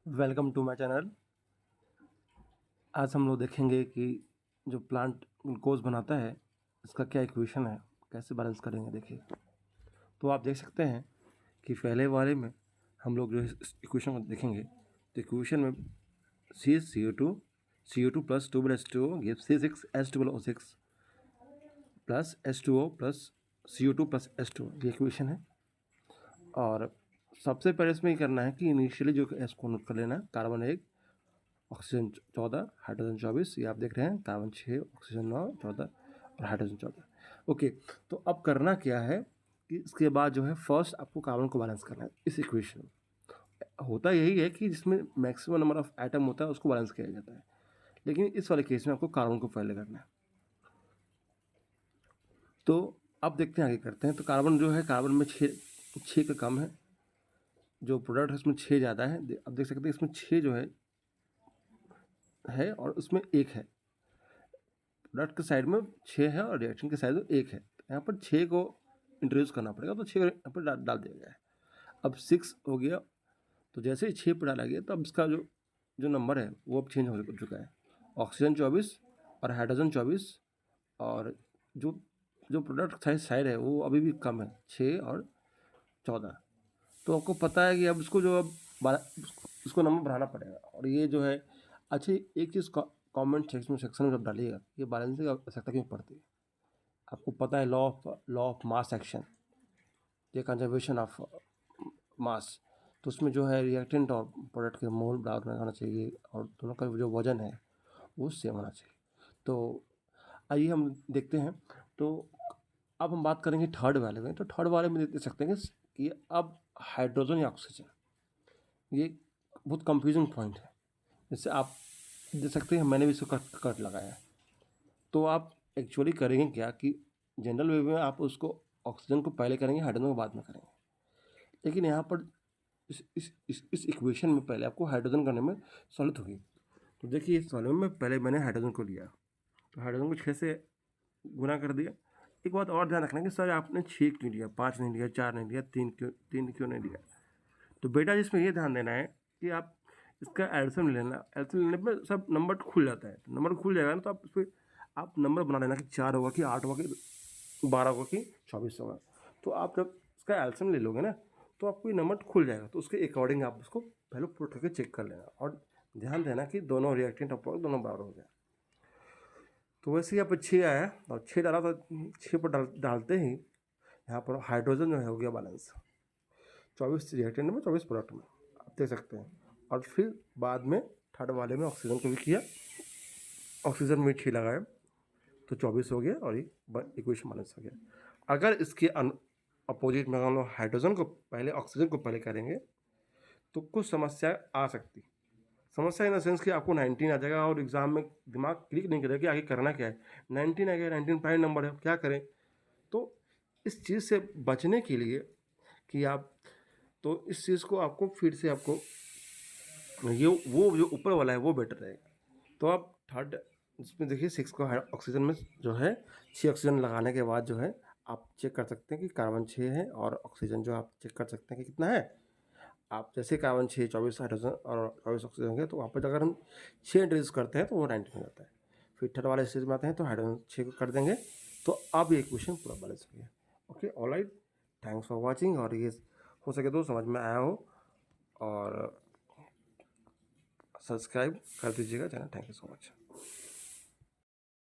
Welcome to my channel. आज हम लोग देखेंगे कि जो प्लांट ग्लूकोज बनाता है इसका क्या इक्वेशन है, कैसे बैलेंस करेंगे। देखिए, तो आप देख सकते हैं कि पहले वाले में हम लोग जो इस इक्वेशन को देखेंगे तो इक्वेशन में CO2 plus 2H2O give C6H12O6 plus H2O plus CO2 plus H2O, ये इक्वेशन है। और सबसे पहले इसमें ये करना है कि इनिशियली जो एस को नोट कर लेना है, कार्बन 1, ऑक्सीजन 14, हाइड्रोजन 24, ये आप देख रहे हैं, कार्बन 6, ऑक्सीजन 9, 14 और हाइड्रोजन 14। ओके, तो अब करना क्या है कि इसके बाद जो है फर्स्ट आपको कार्बन को बैलेंस करना है। इस इक्वेशन में होता यही है कि जिसमें मैक्सिमम नंबर ऑफ एटम होता है उसको बैलेंस किया जाता है, लेकिन इस वाले केस में आपको कार्बन को पहले करना है। तो अब देखते हैं, आगे करते हैं। तो कार्बन जो है, कार्बन में 6 का कम है, जो प्रोडक्ट है उसमें 6 ज़्यादा है। अब देख सकते हैं इसमें 6 जो है और उसमें 1 है। प्रोडक्ट के साइड में 6 है और रिएक्शन के साइड में 1 है। यहाँ पर 6 को इंट्रोड्यूस करना पड़ेगा, तो 6 यहाँ पर डाल दिया गया है। अब 6 हो गया, तो जैसे ही 6 पर डाला गया तो अब इसका जो जो नंबर है वो अब चेंज हो चुका है। ऑक्सीजन 24 और हाइड्रोजन 24, और जो जो प्रोडक्ट साइड है वो अभी भी कम है, 6 और 14। तो आपको पता है कि अब इसको जो अब इसको नंबर बढ़ाना पड़ेगा। और ये जो है, अच्छा एक चीज़ कमेंट सेक्शन में जब डालिएगा, ये बैलेंसिंग की आवश्यकता क्यों पड़ती है। आपको पता है लॉ ऑफ मास एक्शन, ये कंजर्वेशन ऑफ मास। तो उसमें जो है रिएक्टेंट और प्रोडक्ट के मोल बराबर होना चाहिए और दोनों का जो वजन है वो सेम होना चाहिए। तो आइए हम देखते हैं। तो अब हम बात करेंगे थर्ड वाले में। तो थर्ड वाले में देख सकते हैं कि अब हाइड्रोजन या ऑक्सीजन, ये बहुत कंफ्यूजिंग पॉइंट है। जैसे आप देख सकते हैं, मैंने भी इसको कट लगाया है। तो आप एक्चुअली करेंगे क्या कि जनरल वे में आप उसको ऑक्सीजन को पहले करेंगे, हाइड्रोजन को बाद में करेंगे। लेकिन यहाँ पर इस इक्वेशन में पहले आपको हाइड्रोजन करने में सहूलियत होगी। तो देखिए, इस वाले में पहले मैंने हाइड्रोजन को लिया, तो हाइड्रोजन को 6 से गुना कर दिया। एक बात और ध्यान रखना कि सर आपने 6 क्यों लिया, 5 नहीं लिया, 4 नहीं लिया, 3 क्यों नहीं लिया। तो बेटा जिसमें ये ध्यान देना है कि आप इसका एल्सियम ले लेना। एल्सियम लेने पर सब नंबर खुल जाता है। तो नंबर खुल जाएगा ना, तो आप फिर आप नंबर बना लेना कि 4 होगा कि 8 होगा कि 12 होगा कि 24 होगा। तो आप जब इसका एल्सियम ले लोगे ना, तो आपको ये नंबर खुल जाएगा। तो उसके अकॉर्डिंग आप उसको पहले पुट करके चेक कर लेना और ध्यान देना कि दोनों रिएक्टेंट और प्रोडक्ट दोनों बराबर हो गया। तो वैसे ही यहाँ पर 6 आया और 6 डाला, तो 6 पर डालते ही यहाँ पर हाइड्रोजन जो है हो गया बैलेंस, 24 रिएक्टेंट में, 24 प्रोडक्ट में, आप देख सकते हैं। और फिर बाद में थर्ड वाले में ऑक्सीजन को भी किया, ऑक्सीजन में 6 लगाया तो 24 हो गया और ये इक्वेशन बैलेंस हो गया। अगर इसके अपोजिट में हम लोग हाइड्रोजन को पहले, ऑक्सीजन को पहले करेंगे तो कुछ समस्या आ सकती। समस्या इन द सेंस कि आपको 19 आ जाएगा और एग्जाम में दिमाग क्लिक नहीं करेगा कि आगे करना क्या है। 19 आ गया, 19 प्राइम नंबर है, क्या करें। तो इस चीज़ से बचने के लिए कि आप, तो इस चीज़ को आपको फिर से आपको ये वो जो ऊपर वाला है वो बेटर रहेगा। तो आप थर्ड इसमें देखिए 6 को ऑक्सीजन में जो है 6 ऑक्सीजन लगाने के बाद जो है आप चेक कर सकते हैं कि कार्बन 6 है, और ऑक्सीजन जो आप चेक कर सकते हैं कि कितना है। आप जैसे कार्बन 6, 24 हाइड्रोजन और 24 ऑक्सीजन होंगे, तो वहाँ पर अगर हम 6 इंट्रोड्यूस करते हैं तो वो 19 हो जाता है। फिर थर्ड वाले स्टेज में आते हैं तो हाइड्रोजन 6 को कर देंगे, तो अब ये इक्वेशन पूरा बैलेंस हो गया। Okay, alright, thanks for watching. और ये हो सके तो समझ में आया हो और सब्सक्राइब कर दीजिएगा channel. Thank you so much.